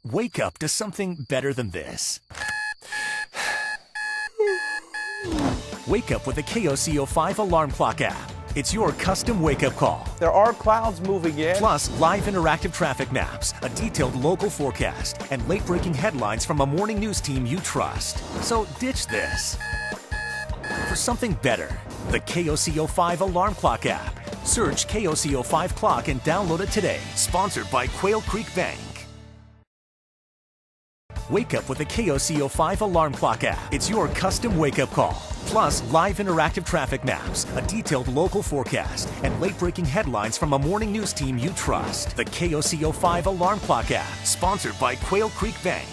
Wake up to something better than this. Wake up with the KOCO-5 alarm clock app. It's your custom wake-up call. There are clouds moving in. Plus, live interactive traffic maps, a detailed local forecast, and late-breaking headlines from a morning news team you trust. So ditch this for something better. The KOCO-5 alarm clock app. Search KOCO-5 clock and download it today. Sponsored by Quail Creek Bank. Wake up with the KOCO-5 alarm clock app. It's your custom wake-up call. Plus, live interactive traffic maps, a detailed local forecast, and late-breaking headlines from a morning news team you trust. The KOCO-5 alarm clock app. Sponsored by Quail Creek Bank.